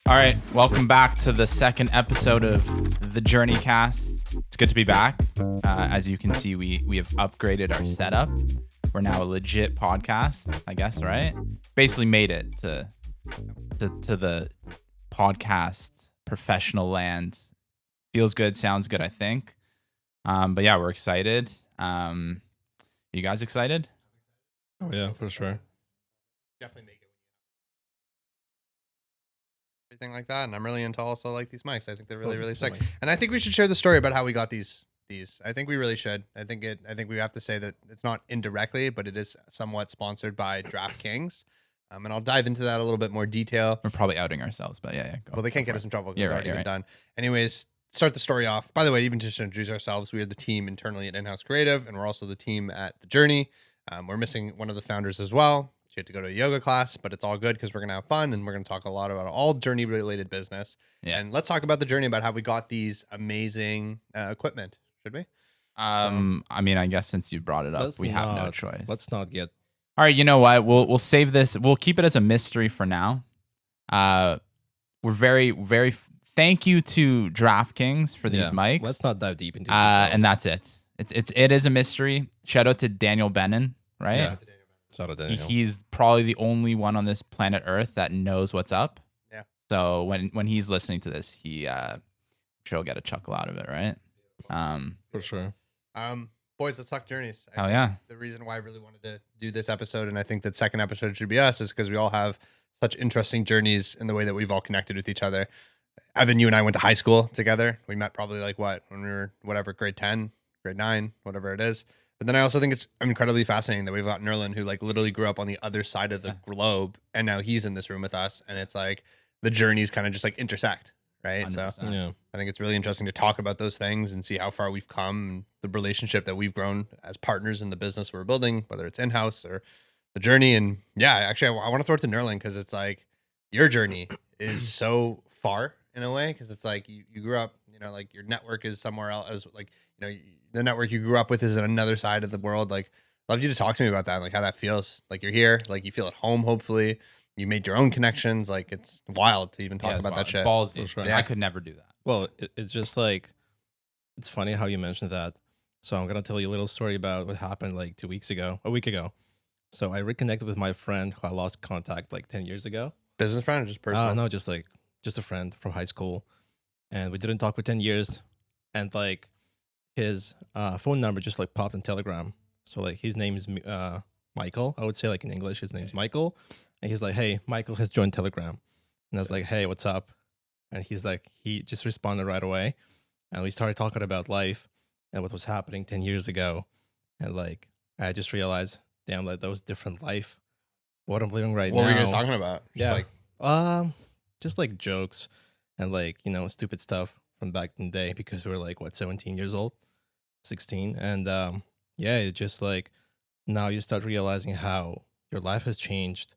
All right, welcome back to the second episode of the JourneyCast. It's good to be back. As you can see, we have upgraded our setup. We're now a legit podcast, I guess, right? Basically made it to the podcast professional land. Feels good, sounds good, I think. But yeah, we're excited. You guys excited? Oh yeah, for sure. Definitely make it everything like that, and I'm really into also like these mics. I think they're really sick, and I think we should share the story about how we got these. I think we really should. I think we have to say that it's not indirectly, but it is somewhat sponsored by DraftKings. And I'll dive into that a little bit more detail. We're probably outing ourselves, but yeah. Well, they can't get us in trouble because it's already been done. Anyways, start the story off. By the way, even just to introduce ourselves, we are the team internally at In-House Creative, and we're also the team at The Journey. We're missing one of the founders as well. She had to go to a yoga class, but it's all good because we're going to have fun and we're going to talk a lot about all Journey related business. Yeah. And let's talk about the Journey, about how we got these amazing equipment. Should we? I mean, I guess since you brought it up, we have no choice. Let's not get. All right, you know what? We'll save this. We'll keep it as a mystery for now. We're very thank you to DraftKings for these mics. Let's not dive deep into it. And that's it. It is a mystery. Shout out to Daniel Bennon, right? Yeah. Shout out to Daniel. He's probably the only one on this planet Earth that knows what's up. Yeah. So when he's listening to this, sure he'll get a chuckle out of it, right? For sure. Boys, let's talk journeys. Hell yeah. The reason why I really wanted to do this episode, and I think that second episode should be us, is because we all have such interesting journeys in the way that we've all connected with each other. Evan, you and I went to high school together. We met probably when we were grade 10, grade 9, whatever it is. But then I also think it's incredibly fascinating that we've got Nerlin, who literally grew up on the other side of the globe, and now he's in this room with us, and it's like the journeys kind of just intersect, right? 100%. So Yeah. I think it's really interesting to talk about those things and see how far we've come, and the relationship that we've grown as partners in the business we're building, whether it's in-house or the journey. And yeah, actually, I want to throw it to Nerlin because it's like your journey is so far in a way, because it's like you grew up, your network is somewhere else, the network you grew up with is in another side of the world. Love you to talk to me about that, and how that feels. You're here, you feel at home. Hopefully, you made your own connections. It's wild to even talk about that shit. Ballsy. Sure. Yeah. I could never do that. Well, it's just it's funny how you mentioned that. So I'm gonna tell you a little story about what happened a week ago. So I reconnected with my friend who I lost contact 10 years ago. Business friend or just personal? No, just a friend from high school, and we didn't talk for 10 years, and his phone number just popped in Telegram. So his name is Michael. I would say in English his name's Michael, and he's like, "Hey, Michael has joined Telegram," and I was like, "Hey, what's up?" And he just responded right away, and we started talking about life and what was happening 10 years ago, and I just realized, damn, that was different life. What I'm living right now. What were you guys talking about? Just jokes and stupid stuff from back in the day, because we were 17 years old, 16, and it just now you start realizing how your life has changed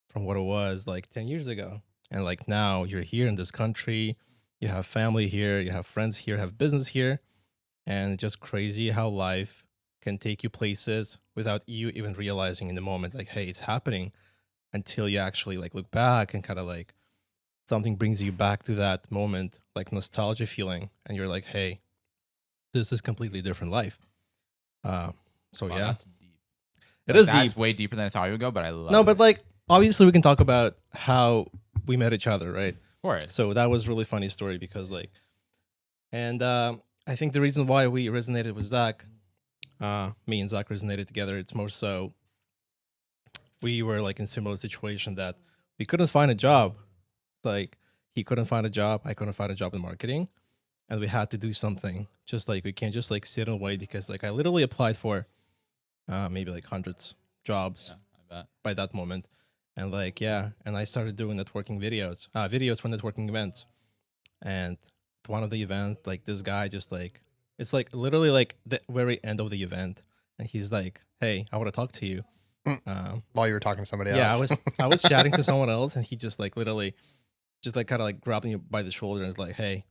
from what it was 10 years ago, and now you're here in this country, you have family here, you have friends here, have business here, and it's just crazy how life can take you places without you even realizing in the moment hey, it's happening, until you actually look back and kind of something brings you back to that moment, nostalgia feeling, and you're hey, this is completely different life. Wow, Yeah, that's deep. It is that's deep. way deeper than I thought it would go, but I love No, it. but obviously we can talk about how we met each other, right? Of course. So that was a really funny story because and I think the reason why we resonated with Zach, me and Zach resonated together, it's more so we were in similar situation that we couldn't find a job. He couldn't find a job, I couldn't find a job in marketing, and we had to do something. Just we can't just sit and wait, because I literally applied for maybe hundreds jobs I bet. by that moment. And and I started doing networking videos for networking events. And at one of the events, this guy just it's literally the very end of the event, and he's "Hey, I want to talk to you." While you were talking to somebody else. Yeah, I was chatting to someone else, and he just literally just kind of grabbed me by the shoulder and was "Hey,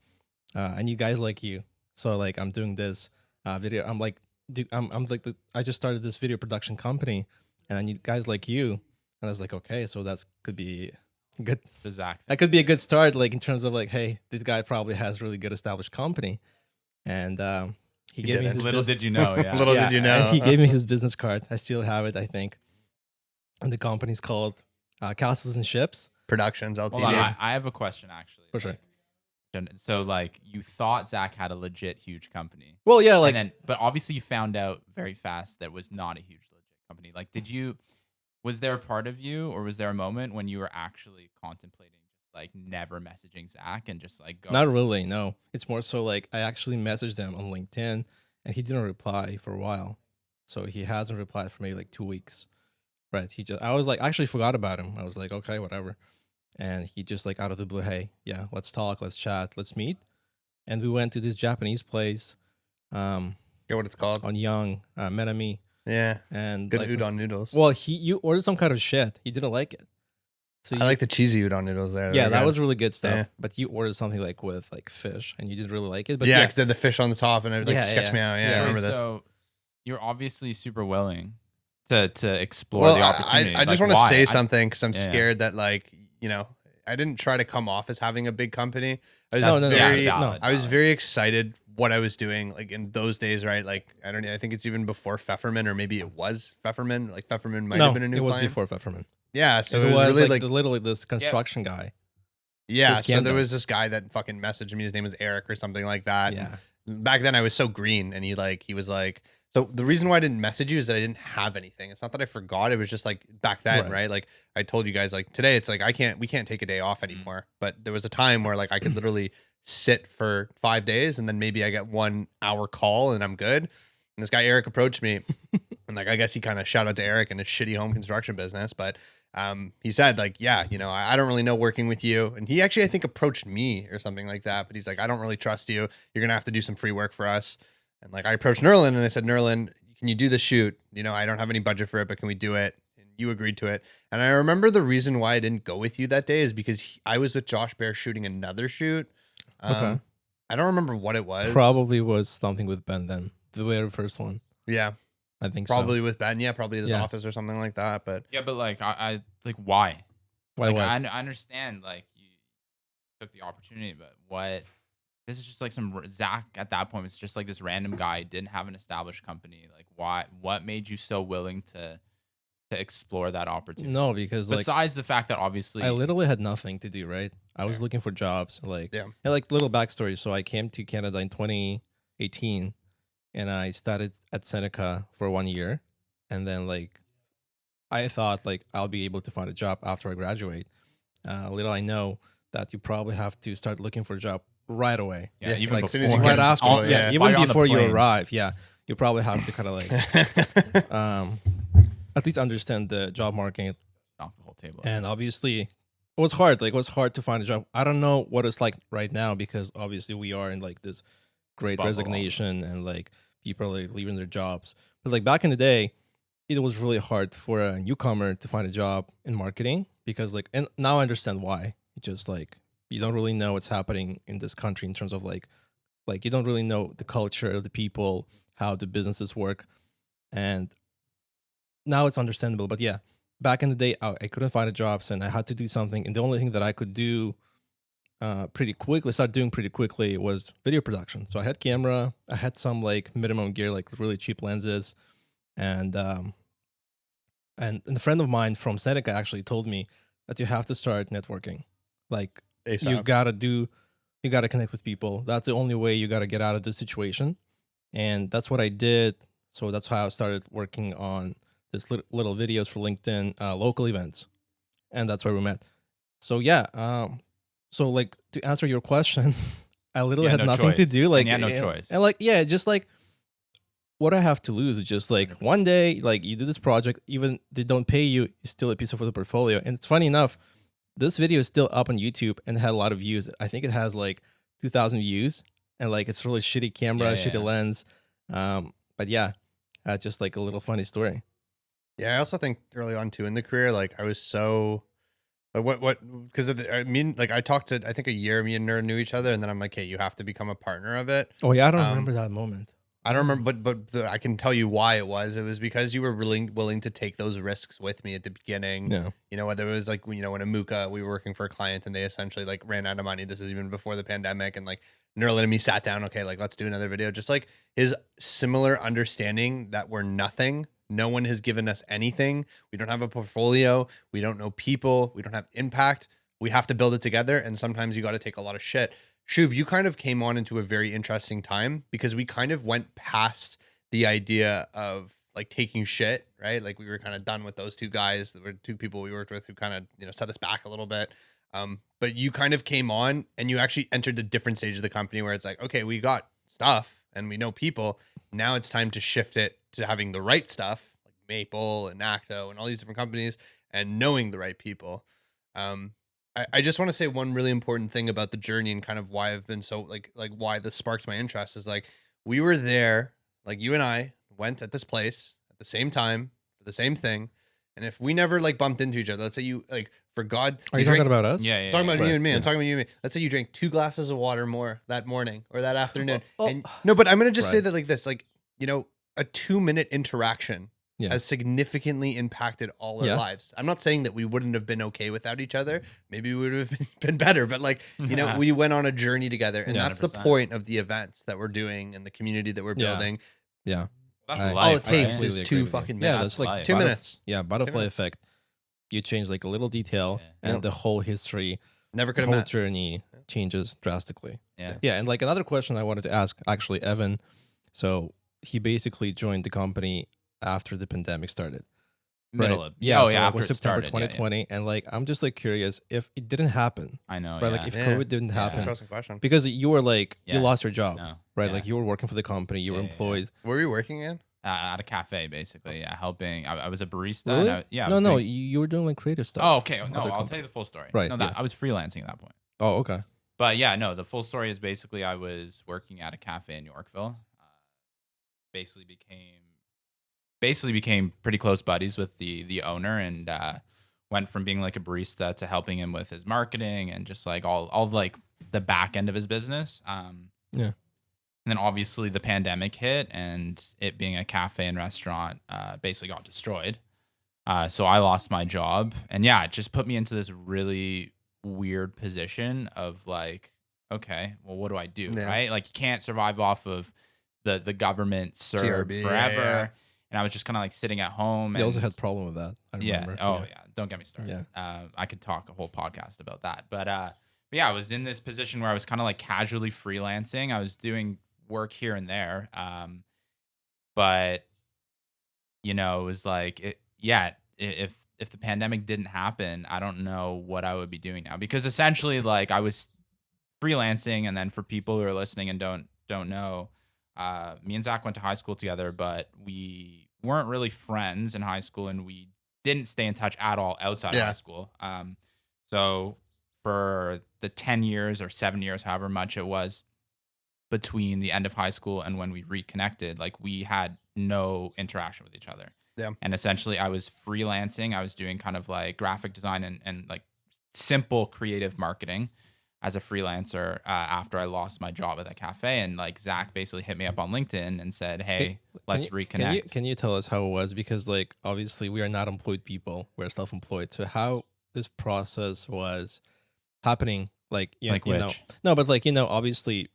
I need guys like you. So I'm doing this video. I'm dude, I just started this video production company, and I need guys like you." And I was okay, so that could be Good. The Zach. That could be a good start, like in terms of like, hey, this guy probably has really good established company, and he gave me didn't. his Little bus- did you know, yeah. Little did you know. and he gave me his business card. I still have it, I think. And the company's called Castles and Ships. Productions Ltd. Hold on, I have a question actually. For sure. So like you thought Zach had a legit huge company. Well, yeah, like But obviously you found out very fast that it was not a huge legit company. Like was there a part of you or was there a moment when you were actually contemplating like never messaging Zach and just like go? not really. No, it's more so like I actually messaged him on LinkedIn, and he didn't reply for a while. So he hasn't replied for maybe like 2 weeks. Right. I was like, I actually forgot about him. I was like, okay, whatever. And he just like out of the blue, hey, yeah, let's talk, let's chat, let's meet. And we went to this Japanese place Yeah, what it's called. on Young, Menami. Yeah. And Good like, udon noodles. well, you ordered some kind of shit. He didn't like it. So I like the cheesy udon noodles there. yeah, They're that good. was really good stuff. Yeah. But you ordered something like with like fish, and you didn't really like it. But yeah, because they had the fish on the top and it like Yeah, sketched yeah. me out. Yeah, Yeah, I remember this. So you're obviously super willing to explore Well, the opportunity. I just Like, want to why? say something because I'm Yeah, yeah. scared that like, you know, I didn't try to come off as having a big company. I was No, no, no. very, Yeah, valid, I was valid. very excited what I was doing like in those days, right? Like I think it's even before Pfefferman or maybe it was Pfefferman. Like Pfefferman might no, have been a new it was client. before Pfefferman. Yeah, so it it was was really like, like literally this construction guy. yeah. was So there Camden. was this guy that fucking messaged me. His name was Eric or something like that. Yeah. And back then I was so green, and he was like. So the reason why I didn't message you is that I didn't have anything. It's not that I forgot. It was just like back then, Right. right? Like I told you guys, like today, it's like we can't take a day off anymore. But there was a time where like I could literally sit for 5 days, and then maybe I get 1 hour call, and I'm good. And this guy Eric approached me, and like I guess he kind of shout out to Eric and his shitty home construction business, but he said like, yeah, you know, I don't really know working with you, and he actually I think approached me or something like that. But he's like, I don't really trust you. You're gonna have to do some free work for us. And like I approached Nerlin and I said, Nerlin, can you do the shoot? You know, I don't have any budget for it, but can we do it? And you agreed to it. And I remember the reason why I didn't go with you that day is because I was with Josh Bear shooting another shoot. Okay. I don't remember what it was. Probably was something with Ben then. The very first one. Yeah. I think Probably with Ben. Yeah, probably at his Yeah. office or something like that. But Yeah, but like I like why? Why? Like Why? I understand like you took the opportunity, but what? This is just like Zach at that point was just like this random guy, didn't have an established company. Like why? What made you so willing to explore that opportunity? No, because like Besides the fact that obviously I literally had nothing to do, right? I was looking for jobs, like Yeah. and like little backstory. So I came to Canada in 2018, and I started at Seneca for 1 year, and then like I thought like I'll be able to find a job after I graduate. Little I know that you probably have to start looking for a job right away. yeah, even like, as soon as before you Right get after, school, yeah, yeah. While even you're on the before you plane. arrive, yeah, you probably have to kind of like at least understand the job market. knock the whole table. And obviously, it was hard. Like, it was hard to find a job. I don't know what it's like right now because obviously we are in like this great Bubble. resignation and like people are like leaving their jobs. But like back in the day, it was really hard for a newcomer to find a job in marketing because like, and now I understand why. It's just like you don't really know what's happening in this country in terms of like you don't really know the culture of the people, how the businesses work, and now it's understandable. But yeah, back in the day, I couldn't find a job, and I had to do something. And the only thing that I could do start doing pretty quickly was video production. So I had camera, I had some like minimum gear, like really cheap lenses, and a friend of mine from Seneca actually told me that you have to start networking. Like you gotta connect with people. That's the only way you gotta get out of this situation. And that's what I did. So that's how I started working on this little videos for LinkedIn, local events. And that's where we met. So yeah, so like to answer your question, I literally Yeah, had no nothing to choice. do. Like, And yeah, no choice. And like, yeah, just like what I have to lose is just like 100%. one day, like you do this project, even they don't pay you, it's still a piece of the portfolio. And it's funny enough, this video is still up on YouTube and had a lot of views. I think it has like 2,000 views, and like it's really shitty camera, Yeah, shitty yeah. lens. But yeah, just like a little funny story. Yeah, I also think early on too in the career, like I was so like because I mean, like I talked to I think a year me and Nerd knew each other, and then I'm like, hey, you have to become a partner of it. Oh yeah, I don't Um, remember that moment. I don't remember, but I can tell you why it was. It was because you were willing to take those risks with me at the beginning. Yeah. You know, whether it was like, you know, when Amuka, we were working for a client and they essentially like ran out of money. This is even before the pandemic. And like Nerlin and me sat down. Okay, like let's do another video. Just like his similar understanding that we're nothing. No one has given us anything. We don't have a portfolio. We don't know people. We don't have impact. We have to build it together. And sometimes you got to take a lot of shit. Shub, you kind of came on into a very interesting time because we kind of went past the idea of like taking shit, right? Like we were kind of done with those two guys. There were two people we worked with who kind of, you know, set us back a little bit. But you kind of came on and you actually entered a different stage of the company where it's like, okay, we got stuff and we know people. Now it's time to shift it to having the right stuff, like Maple and Acto and all these different companies, and knowing the right people. I just want to say one really important thing about the journey and kind of why I've been so like why this sparked my interest is like we were there, like you and I went at this place at the same time for the same thing. And if we never like bumped into each other, let's say you like for God, Are you talking about us? Yeah, I'm talking about you and me. Right, I'm talking about you and me. Let's say you drank 2 glasses of water more that morning or that afternoon. Oh, And no, but I'm gonna just say Right. that like this, like, you know, a 2-minute interaction Yeah. has significantly impacted all our Yeah. lives. I'm not saying that we wouldn't have been okay without each other. Maybe we would have been better, but like, you know, we went on a journey together, and Yeah. that's the 100%. point of the events that we're doing and the community that we're Yeah. building. Yeah. That's I- life, All it takes right? is completely 2 agree with you. fucking Yeah, minutes. that's like life. 2 minutes. Yeah, butterfly minutes. effect. You change like a little detail, Yeah. and Yep. the whole history, Never the could have whole met. journey changes drastically. Yeah. Yeah, and like another question I wanted to ask, actually, Evan. So he basically joined the company after the pandemic started. Middle right? of Yeah, oh so yeah, like after was it September started, yeah, 2020, and like I'm just like curious if it didn't happen, I know, right? yeah. Like if Yeah. COVID didn't happen, Interesting question. because you were like you Yeah. lost your job, No, right? yeah. Like you were working for the company, you were Yeah, yeah, yeah. employed. Where were you working in? At a cafe, basically, yeah, helping. I was a barista. Really? And I no, was no, doing- you were doing like creative stuff. Oh, okay. some No, other I'll tell company. you the full story. Right, No, yeah. I was freelancing at that point. Oh, okay. But yeah, no, the full story is basically I was working at a cafe in Yorkville. Basically became pretty close buddies with the owner, and went from being like a barista to helping him with his marketing and just like all like the back end of his business. Yeah. And then obviously the pandemic hit, and it being a cafe and restaurant basically got destroyed. So I lost my job, and yeah, it just put me into this really weird position of like, okay, well, what do I do? Yeah. Right? Like you can't survive off of the government CERB TRB, forever. yeah. And I was just kind of like sitting at home. They and also had problem with that. I yeah. remember. Oh yeah. Don't get me started. Yeah. I could talk a whole podcast about that. But yeah, I was in this position where I was kind of like casually freelancing. I was doing work here and there. But you know, it was like if the pandemic didn't happen, I don't know what I would be doing now, because essentially like I was freelancing. And then for people who are listening and don't know, me and Zach went to high school together, but we weren't really friends in high school, and we didn't stay in touch at all outside of Yeah. high school. So for the 10 years or 7 years, however much it was between the end of high school and when we reconnected, like we had no interaction with each other. Yeah. And essentially I was freelancing. I was doing kind of like graphic design and like simple creative marketing as a freelancer after I lost my job at that cafe. And like Zach basically hit me up on LinkedIn and said, hey, let's reconnect. Can you tell us how it was? Because like obviously we are not employed people, we're self-employed. So how this process was happening, like you know, which? no, but like obviously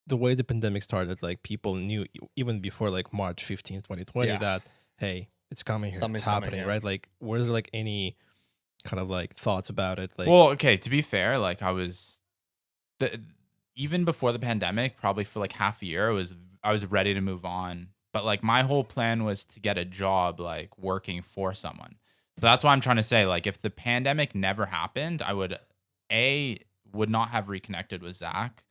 the way the pandemic started, like people knew even before like March 15th, 2020, Yeah. that hey, it's coming here, Something's it's coming, happening, yeah. right? Like were there like any kind of like thoughts about it? Like, Well, okay, to be fair, like even before the pandemic, probably for like half a year, I was ready to move on. But like my whole plan was to get a job like working for someone. So that's why I'm trying to say, like, if the pandemic never happened, I would not have reconnected with Zach.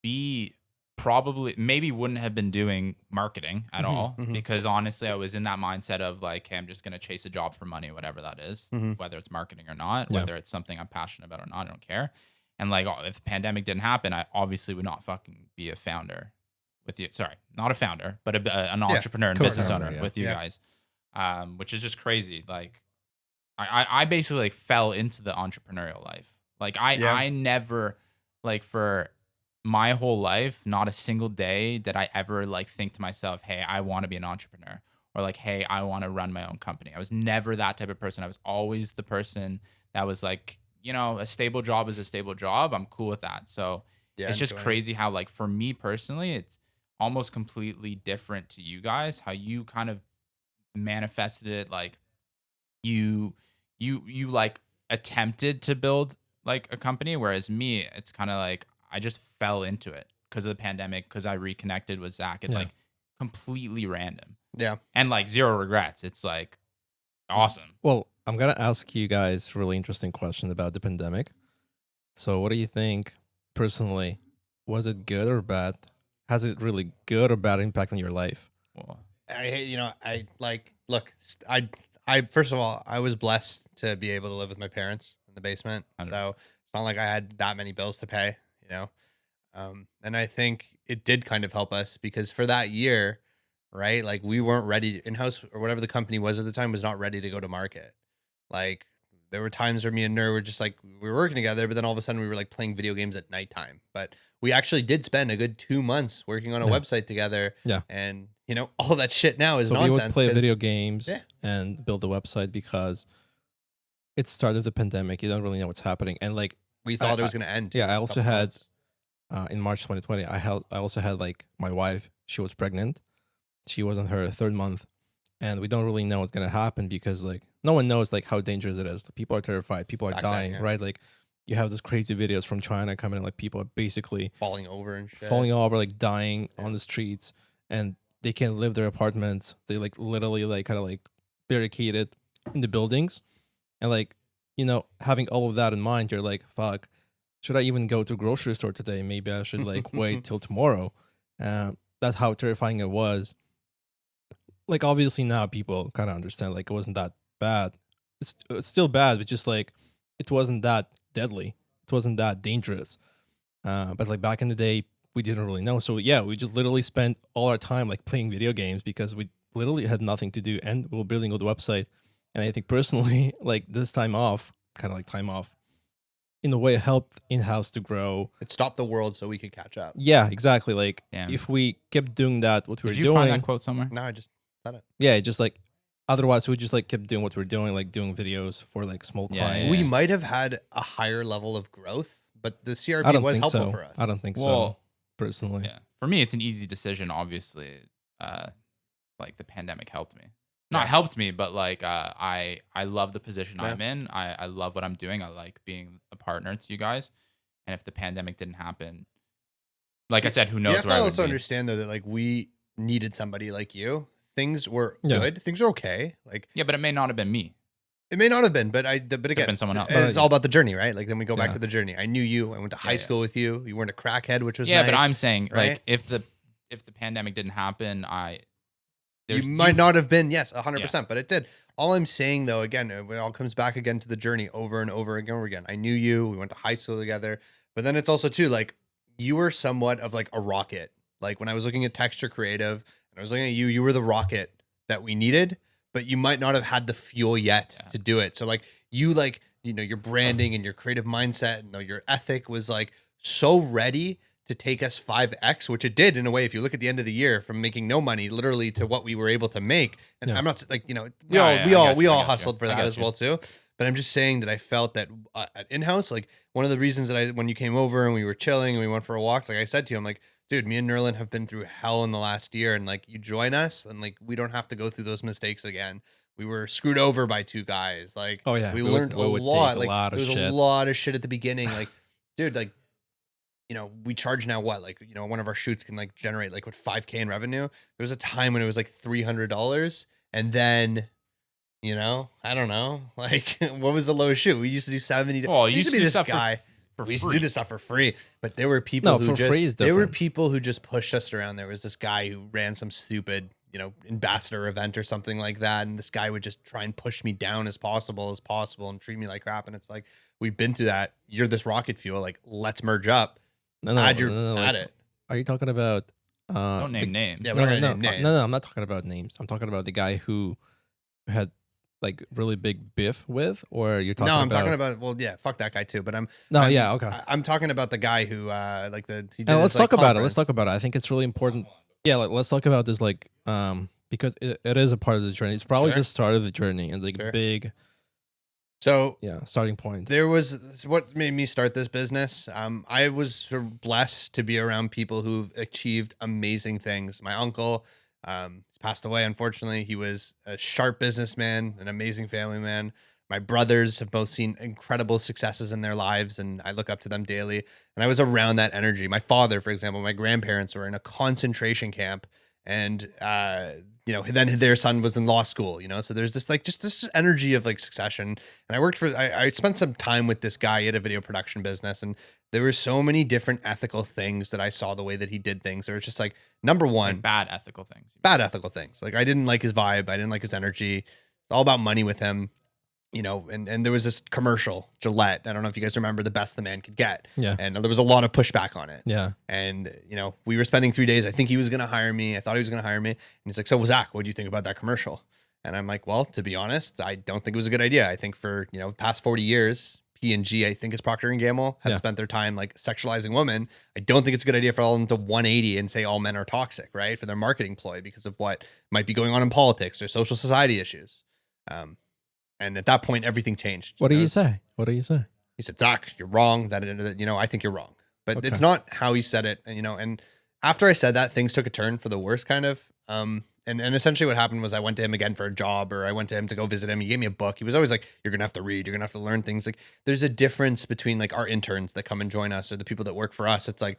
B, probably maybe wouldn't have been doing marketing at all, because honestly I was in that mindset of like, hey, I'm just gonna chase a job for money, whatever that is, whether it's marketing or not, Yeah. whether it's something I'm passionate about or not, I don't care. And like, if the pandemic didn't happen, I obviously would not fucking be a founder with you. Sorry, not a founder, but an entrepreneur and business Co-founder, owner yeah. with you Yeah. guys, which is just crazy. Like, I basically like fell into the entrepreneurial life. Like I never, like, for my whole life, not a single day did I ever like think to myself, hey, I want to be an entrepreneur, or like, hey, I want to run my own company. I was never that type of person. I was always the person that was like, a stable job is a stable job. I'm cool with that. So Yeah, it's just enjoying it. crazy how, like, for me personally, it's almost completely different to you guys, how you kind of manifested it. Like, you like attempted to build like a company, whereas me, it's kind of like I just fell into it because of the pandemic, because I reconnected with Zach. It's Yeah. like completely random Yeah. and like zero regrets. It's like awesome. Well, I'm gonna ask you guys a really interesting question about the pandemic. So, what do you think personally? Was it good or bad? Has it really good or bad impact on your life? Well, I like, look, I first of all, I was blessed to be able to live with my parents in the basement. 100%. So it's not like I had that many bills to pay, and I think it did kind of help us because for that year, right? Like we weren't ready in-house or whatever the company was at the time was not ready to go to market. Like there were times where me and Nur were just like, we were working together, but then all of a sudden we were like playing video games at nighttime. But we actually did spend a good 2 months working on a Yeah. website together. Yeah. And all that shit now is So nonsense. we would play 'cause video games Yeah. and build the website because it started the pandemic. You don't really know what's happening, and like we thought it I- was going to end. yeah, in I a also couple had months. in March 2020, I also had like my wife. She was pregnant. She was on her 3rd month, and we don't really know what's gonna happen because like no one knows like how dangerous it is. People are terrified. People are Back then, dying. yeah. Right? Like you have these crazy videos from China coming in. Like people are basically falling over and shit. falling over, like dying Yeah. on the streets, and they can't leave their apartments. They like literally like kind of like barricaded in the buildings, and like having all of that in mind, you're like, fuck, should I even go to a grocery store today? Maybe I should like wait till tomorrow. That's how terrifying it was. Like obviously now people kind of understand like it wasn't that bad. It's still bad, but just like it wasn't that deadly. It wasn't that dangerous. But like back in the day, we didn't really know. So yeah, we just literally spent all our time like playing video games because we literally had nothing to do, and we were building a website. And I think personally, like this time off, kind of like time off, in a way helped in-house to grow. It stopped the world so we could catch up. Yeah, exactly. Like Damn. if we kept doing that, what we did were you find doing, that quote somewhere? No, I just thought it. yeah, it just like otherwise we just like kept doing what we were doing, like doing videos for like small Yeah, clients. We might have had a higher level of growth, but the I CRP don't was think helpful so. for us. I don't think so Well, personally. yeah. For me, it's an easy decision. Obviously, like the pandemic helped me. Not Yeah. helped me, but like I love the position Yeah. I'm in. I love what I'm doing. I like being a partner to you guys. And if the pandemic didn't happen, like I said, who You knows have to where I would also be. understand though that like we needed somebody like you. Things were Yeah. good. Things are okay. Like Yeah, but it may not have been me. it may not have been, but again, been someone else. it's all about the journey, right? Like then we go back Yeah. to the journey. I knew you. I went to high yeah. school with you. You weren't a crackhead, which was Yeah, nice. but I'm saying right? like if the pandemic didn't happen, You might not have been, yes, 100%, but it did. All I'm saying though, again, it all comes back again to the journey over and over and over again. I knew you. We went to high school together, but then it's also too like you were somewhat of like a rocket. Like when I was looking at Texture Creative and I was looking at you, you were the rocket that we needed, but you might not have had the fuel yet to do it. So like you like, your branding and your creative mindset and your ethic was like so ready to take us 5x, which it did in a way. If you look at the end of the year, from making no money literally to what we were able to make, and Yeah. I'm not like we I all got you. hustled for I that got as you. well too. But I'm just saying that I felt that at in-house, like one of the reasons that when you came over and we were chilling and we went for walks, like I said to you, I'm like, dude, me and Nerlin have been through hell in the last year, and like you join us, and like we don't have to go through those mistakes again. We were screwed over by 2 guys. Like, Oh, yeah. we We learned would a take lot. a Like, lot of there was shit. a lot of shit at the beginning. Like, dude, like, we charge now what? Like, one of our shoots can like generate like 5K in revenue. There was a time when it was like $300, and then, I don't know, like, what was the lowest shoot? We used to do 70. Well, you used to be do this stuff guy. for We used to free. do this stuff for free, but there were people No, who for just free is there were different. people who just pushed us around. There was this guy who ran some stupid, ambassador event or something like that, and this guy would just try and push me down as possible and treat me like crap. And it's like, we've been through that. You're this rocket fuel. Like, let's merge up. No, Add like, it. Are you talking about? Don't name names. Yeah, No, we're no, not no, gonna name names. no, I'm not talking about names. I'm talking about the guy who had like really big biff with, or you're talking No, I'm about? talking about. Well, yeah, fuck that guy too. But No, I'm, yeah, okay. I'm talking about the guy who he did And his, let's talk about it. conference. Let's talk about it. I think it's really important. Yeah, like, let's talk about this, like, because it is a part of the journey. It's probably Sure. the start of the journey and like Sure. big, So starting point. there was what made me start this business. I was sort of blessed to be around people who've achieved amazing things. My uncle, he's passed away, unfortunately. He was a sharp businessman, an amazing family man. My brothers have both seen incredible successes in their lives, and I look up to them daily. And I was around that energy. My father, for example, my grandparents were in a concentration camp, and then their son was in law school. So there's this just this energy of like succession. And I worked for I spent some time with this guy. He had a video production business, and there were so many different ethical things that I saw the way that he did things. Or it's just like, number one, Like bad ethical things. bad ethical things. Like I didn't like his vibe. I didn't like his energy. It's all about money with him. And there was this commercial, Gillette. I don't know if you guys remember, the best the man could get. Yeah. And there was a lot of pushback on it. Yeah. And, we were spending 3 days. I think he was going to hire me. I thought he was going to hire me. And he's like, so Zach, what do you think about that commercial? And I'm like, well, to be honest, I don't think it was a good idea. I think for, past 40 years, P&G, I think it's Procter & Gamble, have spent their time like sexualizing women. I don't think it's a good idea for all of them to 180 and say all men are toxic, right? For their marketing ploy because of what might be going on in politics or social society issues. And at that point, everything changed. What do you say? What do you say? He said, Zach, you're wrong. I think you're wrong. But Okay. it's not how he said it. And after I said that, things took a turn for the worse, kind of. And essentially what happened was I went to him again for a job, or I went to him to go visit him. He gave me a book. He was always like, you're going to have to read. You're going to have to learn things. Like there's a difference between like our interns that come and join us or the people that work for us. It's like,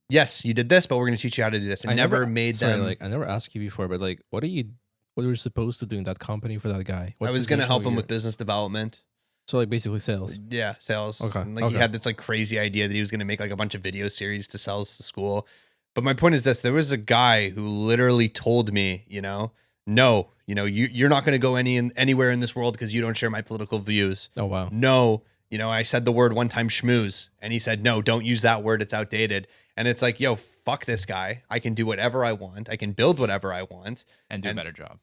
yes, you did this, but we're going to teach you how to do this. And never made sorry, them. like I never asked you before, but like, what were you supposed to do in that company for that guy? What I was going to position help were him you- with business development. So like basically sales. Yeah, sales. Okay, And like okay. he had this like crazy idea that he was going to make like a bunch of video series to sell to school. But my point is this: there was a guy who literally told me, no, you're not going to go anywhere in this world because you don't share my political views. Oh wow. No, I said the word one time, schmooze, and he said, no, don't use that word. It's outdated. And it's like, yo, fuck this guy. I can do whatever I want. I can build whatever I want And do a better job.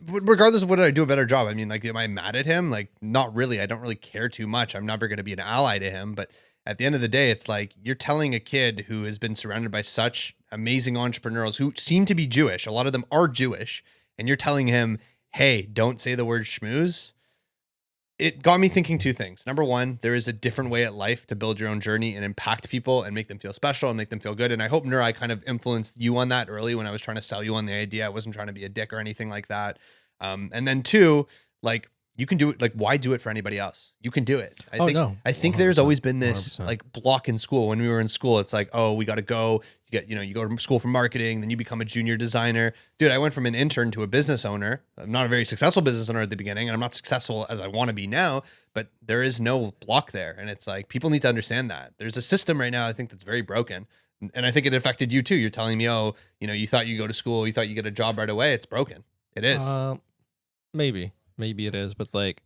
regardless of whether I do a better job. I mean, like, am I mad at him? Like, not really. I don't really care too much. I'm never going to be an ally to him. But at the end of the day, it's like you're telling a kid who has been surrounded by such amazing entrepreneurs who seem to be Jewish. A lot of them are Jewish. And you're telling him, hey, don't say the word schmooze. It got me thinking two things. Number one, there is a different way at life to build your own journey and impact people and make them feel special and make them feel good. And I hope, I kind of influenced you on that early when I was trying to sell you on the idea. I wasn't trying to be a dick or anything like that. And then two, like, you can do it. Like, why do it for anybody else? You can do it. I think there's always been this 100%. like block in school. When we were in school, it's like, oh, we got to go. You go to school for marketing, then you become a junior designer. Dude, I went from an intern to a business owner. I'm not a very successful business owner at the beginning, and I'm not successful as I want to be now. But there is no block there, and it's like people need to understand that there's a system right now. I think that's very broken, and I think it affected you too. You're telling me, oh, you thought you go to school, you thought you get a job right away. It's broken. It is. Maybe it is, but like,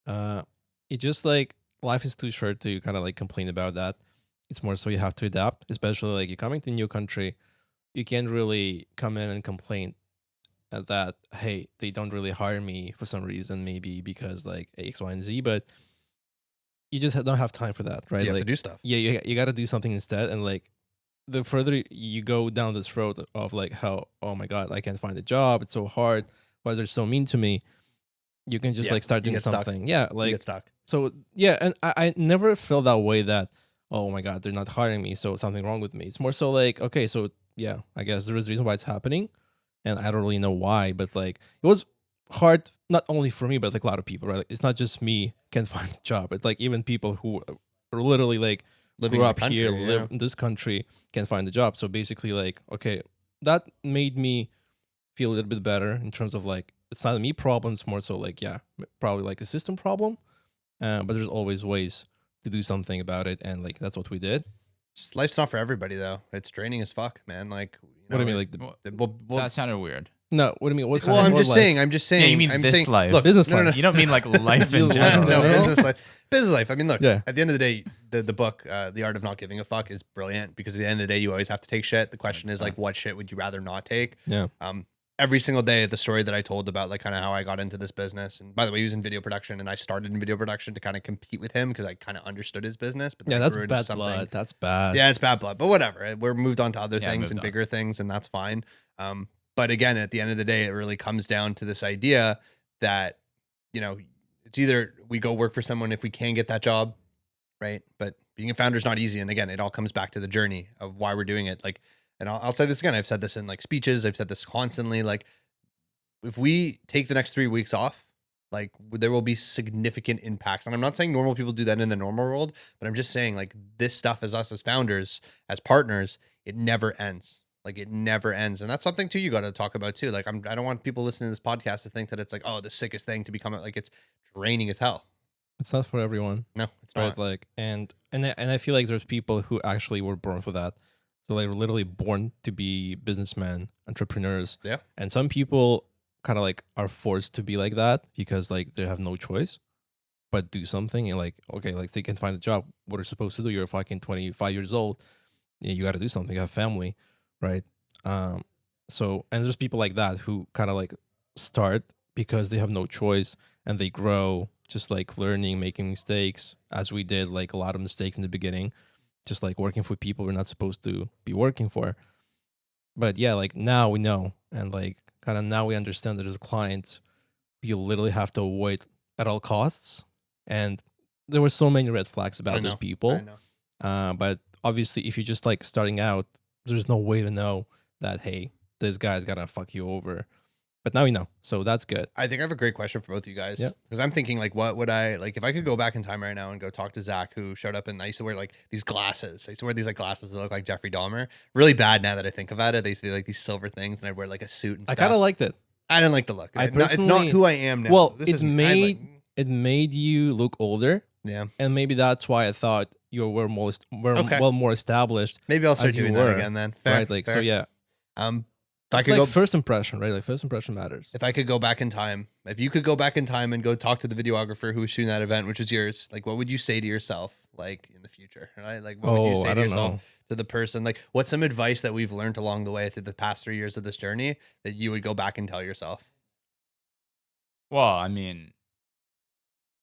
it just like life is too short to kind of like complain about that. It's more so you have to adapt, especially like you're coming to a new country. You can't really come in and complain at that, hey, they don't really hire me for some reason, maybe because like X, Y, and Z, but you just don't have time for that, right? You have Like, to do stuff. yeah, you got to do something instead. And like, the further you go down this road of like how, oh my God, I can't find a job, it's so hard, why they're so mean to me, you can just Yeah, like start you doing get stuck. something. Yeah, You like, get stuck. so yeah, and I never felt that way that, oh my God, they're not hiring me, so something wrong with me. It's more so like, okay, so yeah, I guess there is a reason why it's happening, and I don't really know why, but like it was hard not only for me but like a lot of people, right? Like, it's not just me can't find a job. It's like even people who are literally like Living grew in up the country, here, yeah. live in this country, can't find a job. So basically, like, okay, that made me feel a little bit better in terms of like it's not a me problem. It's more so like, yeah, probably like a system problem. But there's always ways to do something about it, and like that's what we did. Life's not for everybody though. It's draining as fuck, man. Like, What do you mean, like well, That sounded weird. no? What do you mean? What kind well, of I'm more just life? saying. I'm just saying. Yeah, you mean I'm this saying, life. Look, Business no, no, life. no. You don't mean like life in You- general. No, general. business life. Business life. I mean, look. Yeah. At the end of the day, the book, The Art of Not Giving a Fuck, is brilliant because at the end of the day, you always have to take shit. The question is like, what shit would you rather not take? Yeah. every single day, the story that I told about like kind of how I got into this business. And by the way, he was in video production, and I started in video production to kind of compete with him because I kind of understood his business. But then Yeah, I that's grew into bad something. blood. That's bad. Yeah, it's bad blood, but whatever. We're moved on to other things moved and on. bigger things, and that's fine. But again, at the end of the day, it really comes down to this idea that, you know, it's either we go work for someone if we can get that job, right? But being a founder is not easy. And again, it all comes back to the journey of why we're doing it. Like, and I'll say this again. I've said this in like speeches. I've said this constantly. Like, if we take the next 3 weeks off, like there will be significant impacts. And I'm not saying normal people do that in the normal world, but I'm just saying like this stuff as us as founders, as partners, it never ends. Like it never ends. And that's something too you got to talk about too. Like I don't want people listening to this podcast to think that it's like, oh, the sickest thing to become, like it's draining as hell. It's not for everyone. No, it's Right, not. like and I feel like there's people who actually were born for that. So they were literally born to be businessmen, entrepreneurs. Yeah. And some people kind of like are forced to be like that because like they have no choice but do something, and like, okay, like they can find a job. What are you supposed to do? You're fucking 25 years old. Yeah, you got to do something. You have family, right? So and there's people like that who kind of like start because they have no choice, and they grow just like learning, making mistakes, as we did, like a lot of mistakes in the beginning, just like working for people we're not supposed to be working for. But yeah, like now we know, and like kind of now we understand that as clients, you literally have to avoid at all costs. And there were so many red flags about those I people. know. But obviously, if you're just like starting out, there's no way to know that, hey, this guy's gonna fuck you over. But now we know, so that's good. I think I have a great question for both of you guys. Yeah. Because I'm thinking, like, what would I like if I could go back in time right now and go talk to Zach, who showed up, and I used to wear like these glasses. I used to wear these like glasses that look like Jeffrey Dahmer. Really bad now that I think about it. They used to be like these silver things, and I'd wear like a suit and I stuff. kind of liked it. I didn't like the look. I It's not personally- who I am now. Well, This it is- it made you look older, yeah. and maybe that's why I thought you were more Okay. more established, Maybe I'll start as you doing that were, again then. Fair, right? Like fair. so, yeah. If I It's could like go, first impression, right? Like first impression matters. if I could go back in time, if you could go back in time and go talk to the videographer who was shooting that event, which was yours, like what would you say to yourself, like in the future? Right? Like what would you say I to don't yourself, know. to the person? Like what's some advice that we've learned along the way through the past 3 years of this journey that you would go back and tell yourself? Well, I mean,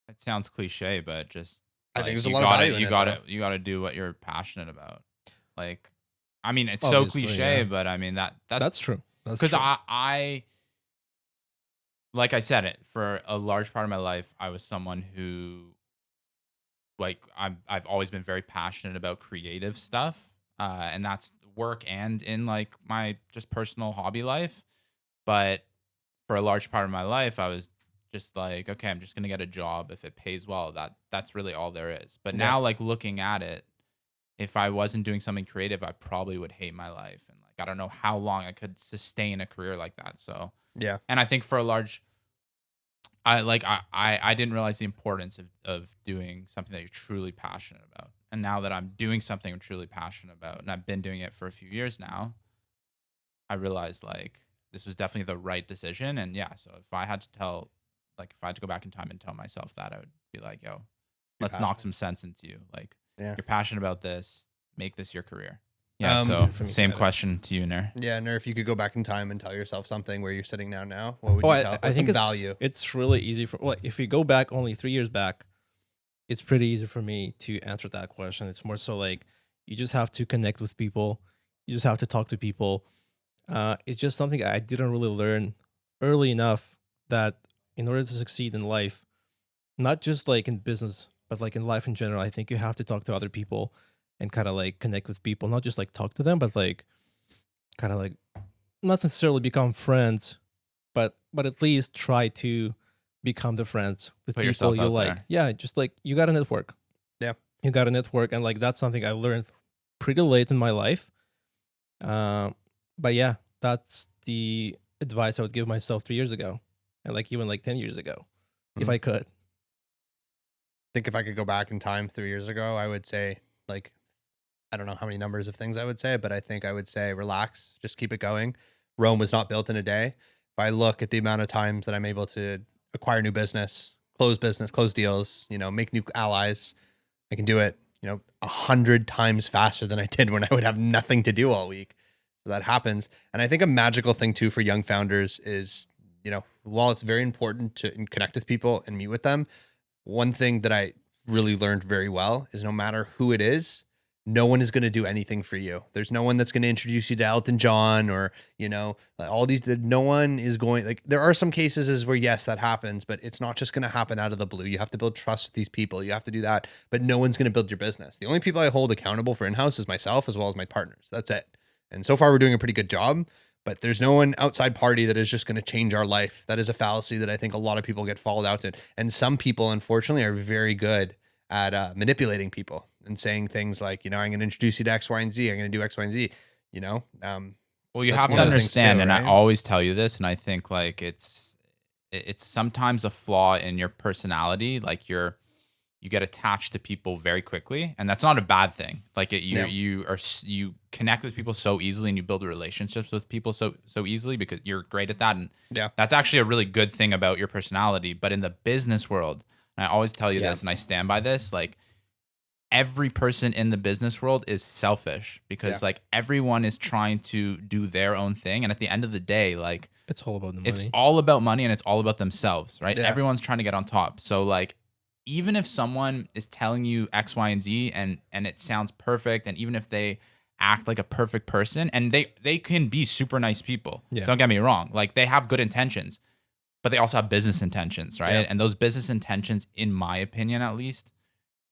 it sounds cliche, but just I think like, there's a you lot of gotta- value in you it, gotta though. you gotta do what you're passionate about. Like, I mean, it's Obviously, so cliche, yeah. but I mean that's That's true. That's because true. I like I said it, for a large part of my life, I was someone who, like, I've always been very passionate about creative stuff, and that's work and in like my just personal hobby life. But for a large part of my life, I was just like, okay, I'm just gonna get a job if it pays well. That's really all there is. But Yeah. now, like looking at it, if I wasn't doing something creative, I probably would hate my life, and like I don't know how long I could sustain a career like that. So Yeah. and I think for a large, I didn't realize the importance of doing something that you're truly passionate about. And now that I'm doing something I'm truly passionate about, and I've been doing it for a few years now, I realized like this was definitely the right decision. And yeah, so if I had to go back in time and tell myself that, I would be like, yo, let's knock passionate. some sense into you. Like, Yeah. you're passionate about this, make this your career. Yeah. Um, So For me, same yeah. question to you, Ner. Yeah, and if you could go back in time and tell yourself something where you're sitting now, what would Oh, you tell? I What's think some it's value? It's really easy for. Well, if we go back only 3 years back, it's pretty easy for me to answer that question. It's more so like you just have to connect with people. You just have to talk to people. It's just something I didn't really learn early enough that in order to succeed in life, not just like in business, but like in life in general, I think you have to talk to other people and kind of like connect with people, not just like talk to them, but like kind of like not necessarily become friends, but at least try to become the friends with Put people yourself you out like. there. Yeah, just like you got to network. Yeah. You got to network, and like that's something I learned pretty late in my life. But yeah, that's the advice I would give myself 3 years ago, and like even like 10 years ago, if Mhm. I could. Think if I could go back in time 3 years ago, I would say like, I don't know how many numbers of things I would say, but I think I would say relax, just keep it going. Rome was not built in a day. If I look at the amount of times that I'm able to acquire new business, close deals, make new allies, I can do it, 100 times faster than I did when I would have nothing to do all week. So that happens. And I think a magical thing too for young founders is, while it's very important to connect with people and meet with them, one thing that I really learned very well is no matter who it is, no one is going to do anything for you. There's no one that's going to introduce you to Elton John or, all these, no one is going, like, there are some cases where yes, that happens, but it's not just going to happen out of the blue. You have to build trust with these people. You have to do that, but no one's going to build your business. The only people I hold accountable for in-house is myself as well as my partners. That's it. And so far we're doing a pretty good job, but there's no one outside party that is just going to change our life. That is a fallacy that I think a lot of people get followed out in. And some people, unfortunately, are very good at manipulating people and saying things like, I'm going to introduce you to X, Y, and Z. I'm going to do X, Y, and Z, Well, you have to understand, and I always tell you this, and I think like it's sometimes a flaw in your personality. Like you get attached to people very quickly, and that's not a bad thing. Like you connect with people so easily, and you build relationships with people so easily because you're great at that, and that's actually a really good thing about your personality. But in the business world, and I always tell you this, and I stand by this, like every person in the business world is selfish because like everyone is trying to do their own thing, and at the end of the day, like it's all about the money. It's all about money, and it's all about themselves, right? Yeah. Everyone's trying to get on top. So like, even if someone is telling you X, Y, and Z, and it sounds perfect, and even if they act like a perfect person, and they can be super nice people. Yeah. Don't get me wrong. Like they have good intentions, but they also have business intentions, right? Yeah. And those business intentions, in my opinion, at least,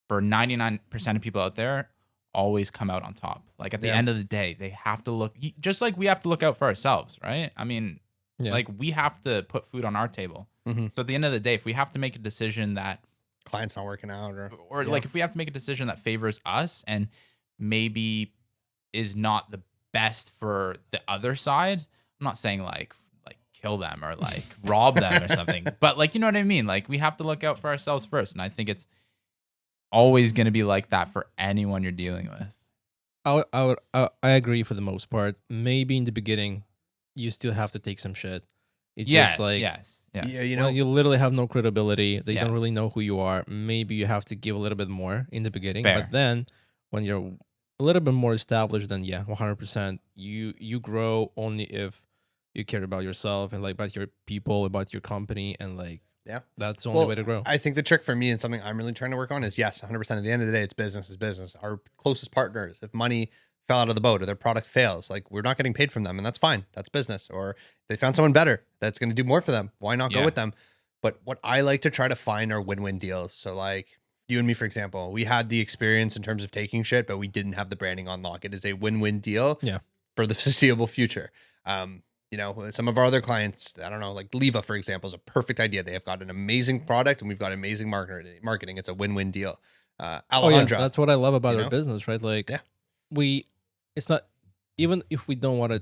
for 99% of people out there, always come out on top. Like at the end of the day, they have to look, just like we have to look out for ourselves, right? I mean, like we have to put food on our table. Mm-hmm. So at the end of the day, if we have to make a decision that client's not working out or like if we have to make a decision that favors us and maybe is not the best for the other side, I'm not saying like kill them or like rob them or something, but like, you know what I mean? Like we have to look out for ourselves first. And I think it's always going to be like that for anyone you're dealing with. I agree for the most part. Maybe in the beginning, you still have to take some shit. It's just like, yeah, you literally have no credibility. They don't really know who you are. Maybe you have to give a little bit more in the beginning. Fair. But then when you're a little bit more established, then 100%, you grow only if you care about yourself and like about your people, about your company, and like, that's the only way to grow. I think the trick for me and something I'm really trying to work on is 100%. At the end of the day, it's business is business. Our closest partners, if money fell out of the boat or their product fails, like we're not getting paid from them, and that's fine. That's business. Or if they found someone better that's going to do more for them, why not go with them? But what I like to try to find are win-win deals. So like you and me, for example, we had the experience in terms of taking shit, but we didn't have the branding on lock. It is a win-win deal for the foreseeable future. Some of our other clients, I don't know, like Leva, for example, is a perfect idea. They have got an amazing product and we've got amazing marketing. It's a win-win deal. Alejandra. That's what I love about our business, right? Like it's not, even if we don't want to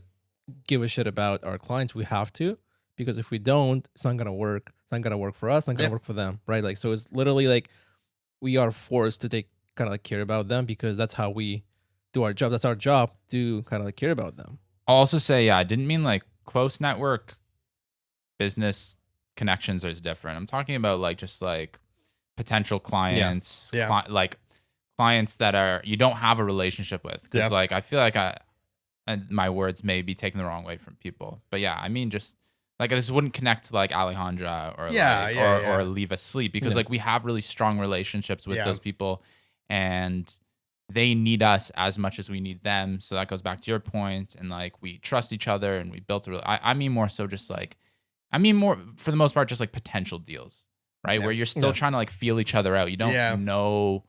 give a shit about our clients, we have to, because if we don't, it's not going to work. It's not going to work for us. It's not going to work for them, right? Like, so it's literally like we are forced to take kind of like care about them because that's how we do our job. That's our job to kind of like care about them. I'll also say, I didn't mean like close network business connections is different. I'm talking about like just like potential clients, like clients that are you don't have a relationship with. Because like I feel like and my words may be taken the wrong way from people, but I mean just like this wouldn't connect to like Alejandra or or Leave Us Sleep because like we have really strong relationships with those people, and they need us as much as we need them. So that goes back to your point. And like, we trust each other and we built I mean, more so just like, more for the most part, just like potential deals, right? Where you're still trying to like feel each other out. You don't know,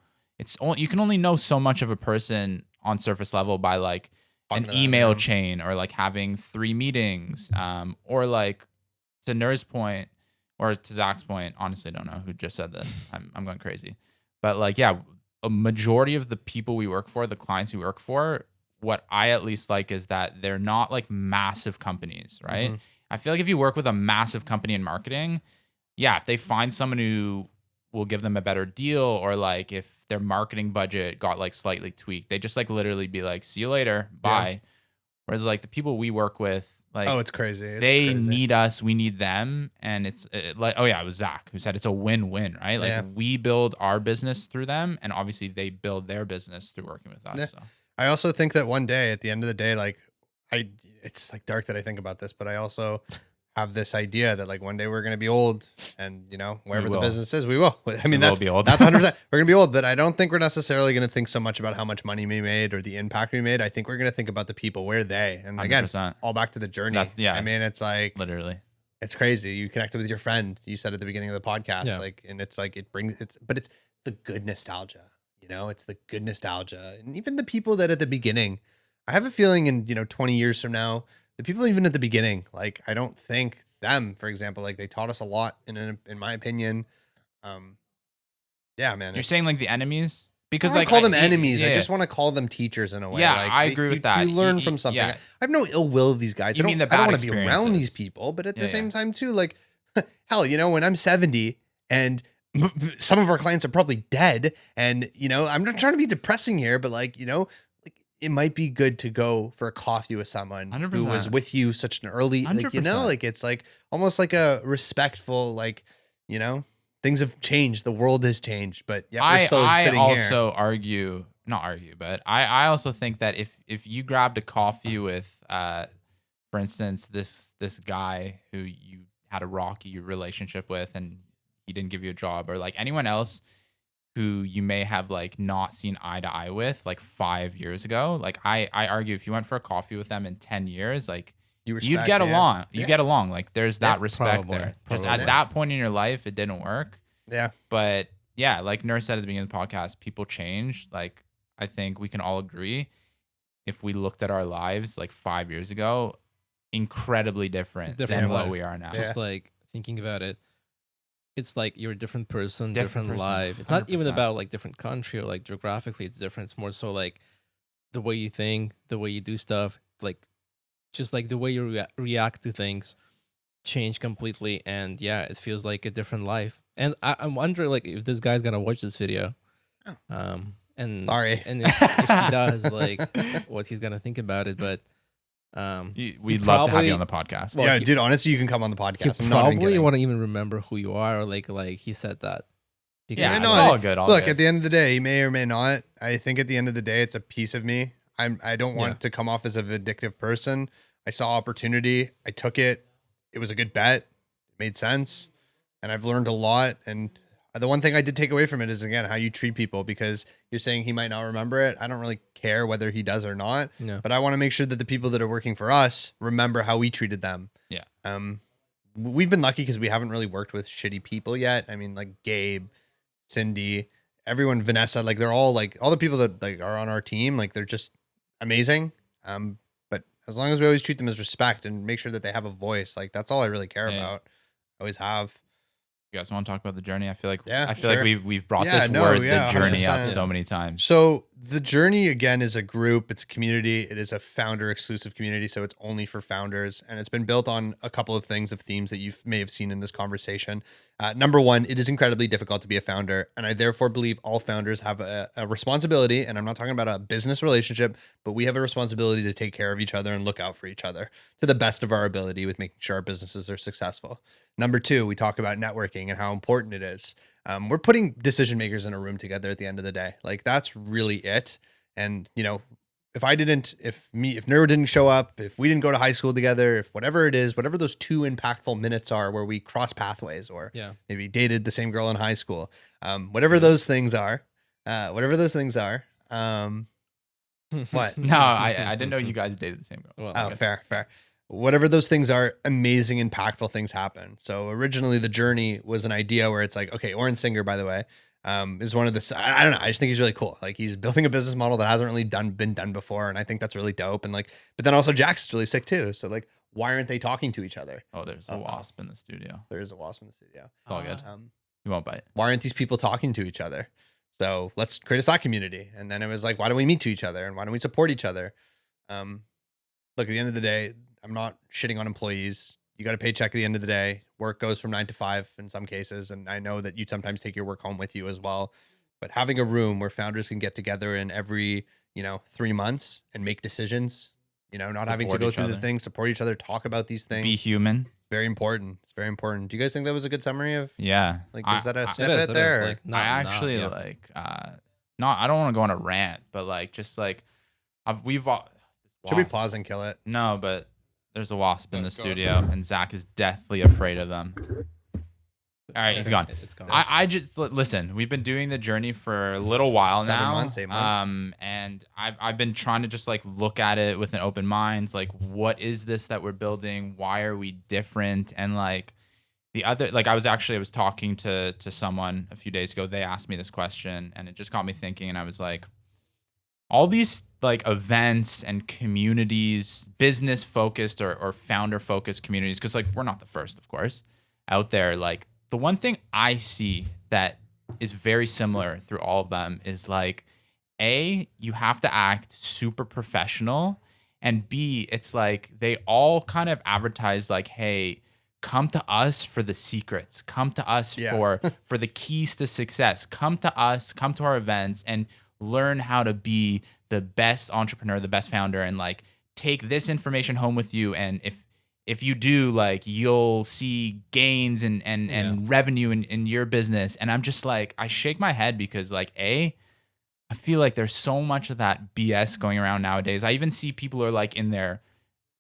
you can only know so much of a person on surface level by like an email chain or like having 3 meetings, or like to Nur's point or to Zach's point, honestly, don't know who just said this. I'm going crazy, but like, a majority of the people we work for, the clients we work for, what I at least like is that they're not like massive companies, right? Mm-hmm. I feel like if you work with a massive company in marketing, if they find someone who will give them a better deal, or like if their marketing budget got like slightly tweaked, they just like literally be like, see you later, bye. Whereas like the people we work with, like, it's crazy. They need us, we need them, and it's like, it was Zach who said it's a win-win, right? Like we build our business through them, and obviously they build their business through working with us. So. I also think that one day, at the end of the day, like it's like dark that I think about this, but I also have this idea that like one day we're going to be old, and wherever the business is, we will. I mean, that's 100%. We're going to be old, but I don't think we're necessarily going to think so much about how much money we made or the impact we made. I think we're going to think about the people, where they, and again, 100%. all back to the journey. I mean, it's like literally, it's crazy. You connected with your friend. You said at the beginning of the podcast, and it's like but it's the good nostalgia. It's the good nostalgia, and even the people that at the beginning, I have a feeling in 20 years from now, the people even at the beginning, like I don't think them, for example, like they taught us a lot. In my opinion, yeah, man. You're saying like the enemies. Because I call them enemies. I just want to call them teachers in a way. Yeah, like, I agree with that. You learn from something. Yeah. I have no ill will of these guys. I don't want to be around these people, but at the same time too, like, hell, when I'm 70 and some of our clients are probably dead, and I'm not trying to be depressing here, but like, like it might be good to go for a coffee with someone 100%. who was with you such an early, like, like it's like almost like a respectful, like, things have changed. The world has changed, but yeah, we're still sitting here. I also not argue, but I also think that if you grabbed a coffee with, for instance, this guy who you had a rocky relationship with and he didn't give you a job, or like anyone else who you may have like not seen eye to eye with like 5 years ago, like I argue if you went for a coffee with them in 10 years, like you'd get along. You get along. Like there's that respect there. Just at that point in your life, it didn't work. Yeah. But yeah, like Nurse said at the beginning of the podcast, people change. Like I think we can all agree, if we looked at our lives like 5 years ago, incredibly different than what we are now. Just like thinking about it, it's like you're a different person, different life. It's not even about like different country or like geographically it's different. It's more so like the way you think, the way you do stuff, like just like the way you react to things change completely. And yeah, it feels like a different life. And I'm wondering like if this guy's gonna watch this video. And sorry. And if he does, like what he's gonna think about it. But we'd love to have you on the podcast. Well, yeah, dude, honestly, you can come on the podcast. I'm not probably want to even remember who you are, or like he said that. Yeah, it's all good. Look, at the end of the day, he may or may not. I think at the end of the day, it's a piece of me. I don't want to come off as a vindictive person. I saw opportunity. I took it. It was a good bet. It made sense. And I've learned a lot. And the one thing I did take away from it is, again, how you treat people, because you're saying he might not remember it. I don't really care whether he does or not. No. But I want to make sure that the people that are working for us remember how we treated them. Yeah. We've been lucky because we haven't really worked with shitty people yet. I mean, like Gabe, Cindy, everyone, Vanessa, like they're all like all the people that like are on our team, like they're just amazing. But as long as we always treat them as respect and make sure that they have a voice, like that's all I really care about. I always have. You guys want to talk about the journey? I feel like sure. like we've brought this word, the journey, 100%. Up so many times. So the journey, again, is a group. It's a community. It is a founder exclusive community. So it's only for founders, and it's been built on a couple of themes that you may have seen in this conversation. Number one, it is incredibly difficult to be a founder, and I therefore believe all founders have a responsibility. And I'm not talking about a business relationship, but we have a responsibility to take care of each other and look out for each other to the best of our ability with making sure our businesses are successful. Number two, we talk about networking and how important it is. We're putting decision makers in a room together at the end of the day. Like that's really it. And if Neuro didn't show up, if we didn't go to high school together, if whatever it is, whatever those 2 impactful minutes are where we cross pathways, or maybe dated the same girl in high school, whatever those things are, what? No, I didn't know you guys dated the same girl. Well, fair. Whatever those things are, amazing, impactful things happen. So originally the journey was an idea where it's like, okay, Oren Singer, by the way, is one of the, I don't know. I just think he's really cool. Like he's building a business model that hasn't really been done before. And I think that's really dope. And like, but then also Jack's really sick too. So like, why aren't they talking to each other? Oh, there's a wasp in the studio. There is a wasp in the studio. It's all good. You won't bite. Why aren't these people talking to each other? So let's create a Slack community. And then it was like, why don't we meet to each other? And why don't we support each other? Look, at the end of the day, I'm not shitting on employees. You got a paycheck at the end of the day. Work goes from 9 to 5 in some cases. And I know that you sometimes take your work home with you as well. But having a room where founders can get together in every, 3 months and make decisions, not having to go through the things, support each other, talk about these things. Be human. Very important. It's very important. Do you guys think that was a good summary of? Yeah. Like, is that a snippet there? Like, I don't want to go on a rant, but like, just like we've Should we wasp. pause and kill it? No, but there's a wasp in the Go. studio, and Zach is deathly afraid of them. All right, he's gone. It's gone. I just listen. We've been doing the journey for a little while 7 now. months, 8 months. And I've been trying to just like look at it with an open mind. Like, what is this that we're building? Why are we different? And like the other, like I was talking to someone a few days ago. They asked me this question, and it just got me thinking. And I was like, all these like events and communities, business focused or founder focused communities, because like we're not the first, of course, out there. Like, the one thing I see that is very similar through all of them is like, A, you have to act super professional, and B, it's like they all kind of advertise like, hey, come to us for the secrets, come to us for the keys to success, come to us, come to our events and learn how to be the best entrepreneur, the best founder, and like take this information home with you. And if you do, like, you'll see gains and revenue in your business. And I'm just like, I shake my head because like, I feel like there's so much of that BS going around nowadays. I even see people who are like in their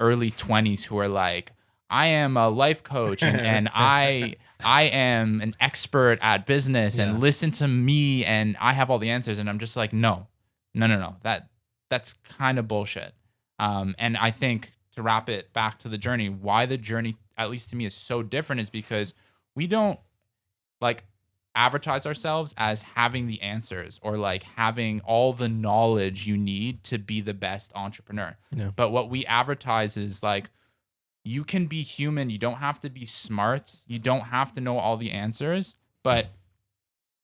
early 20s who are like, I am a life coach and I am an expert at business and listen to me and I have all the answers. And I'm just like, no. That's kind of bullshit. And I think, to wrap it back to the journey, why the journey, at least to me, is so different is because we don't like advertise ourselves as having the answers or like having all the knowledge you need to be the best entrepreneur. Yeah. But what we advertise is like, you can be human. You don't have to be smart. You don't have to know all the answers, but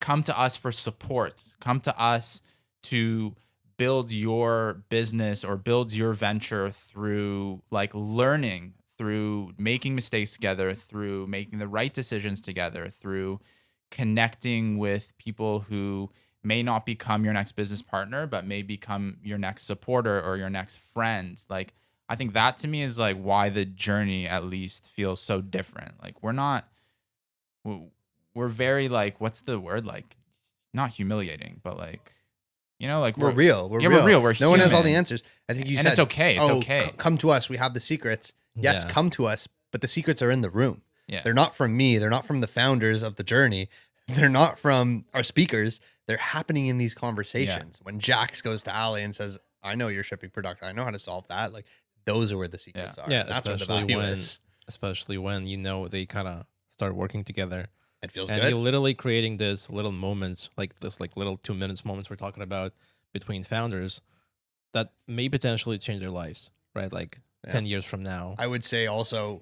come to us for support. Come to us to build your business or build your venture through like learning, through making mistakes together, through making the right decisions together, through connecting with people who may not become your next business partner, but may become your next supporter or your next friend. Like, I think that to me is like why the journey at least feels so different. Like, we're very like, what's the word? Like, not humiliating, but like, you know, like we're real. We're real. We're no one has all human. the answers. I think you and said, it's okay. It's okay. Come to us. We have the secrets. Yes, Yeah. come to us. But the secrets are in the room. Yeah. They're not from me. They're not from the founders of the journey. They're not from our speakers. They're happening in these conversations. When Jax goes to Ali and says, I know your shipping product. I know how to solve that. Like, those are where the secrets are. Yeah, That's where the value is. especially when you know they kind of start working together. It feels And good. you're literally creating this little moments, like this, like little 2 minutes moments we're talking about between founders that may potentially change their lives, right? Like 10 years from now. I would say also,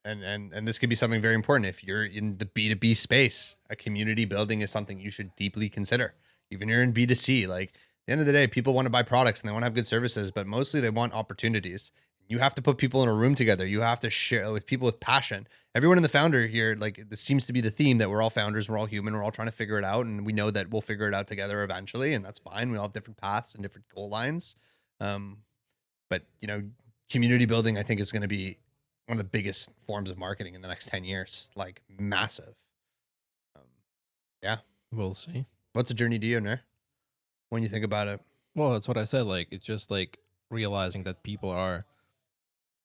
and this could be something very important. If you're in the B2B space, a community building is something you should deeply consider. Even you're in B2C, like at the end of the day, people want to buy products and they want to have good services, but mostly they want opportunities. You have to put people in a room together. You have to share with people with passion. Everyone in the founder here, like, this seems to be the theme that we're all founders, we're all human, we're all trying to figure it out. And we know that we'll figure it out together eventually. And that's fine. We all have different paths and different goal lines. But, you know, community building, I think, is going to be one of the biggest forms of marketing in the next 10 years, like massive. We'll see. What's a journey to you, Nair, when you think about it? Well, that's what I said. Like, it's just like realizing that people are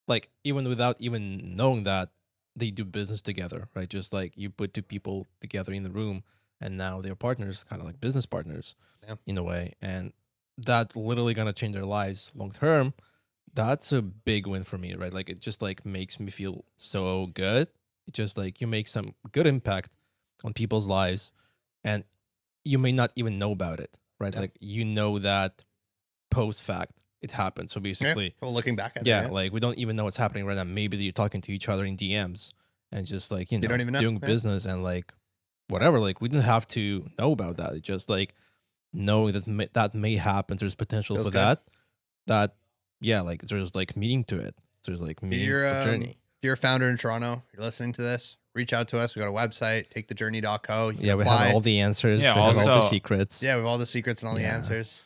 like, even without even knowing that, they do business together, right? Just like you put two people together in the room and now they're partners, kind of like business partners in a way. And that literally going to change their lives long term. That's a big win for me, right? Like, it just like makes me feel so good. It just like you make some good impact on people's lives and you may not even know about it, right? Yeah. Like, you know that post fact it happened. So basically, Well, looking back at it. yeah, like we don't even know what's happening right now. Maybe you're talking to each other in DMs and just like, you know, don't even know. doing Yeah. business and like whatever. Like, we didn't have to know about that. It's just like knowing that that may happen. There's potential Feels for good. that, yeah, like there's like meaning to it. There's like meaning to You're, the journey. If you're a founder in Toronto, you're listening to this, reach out to us. We got a website, takethejourney.co. You can Yeah, we apply. have all the answers. Yeah, we have all the also- secrets. Yeah, we have all the secrets and all the Yeah. answers.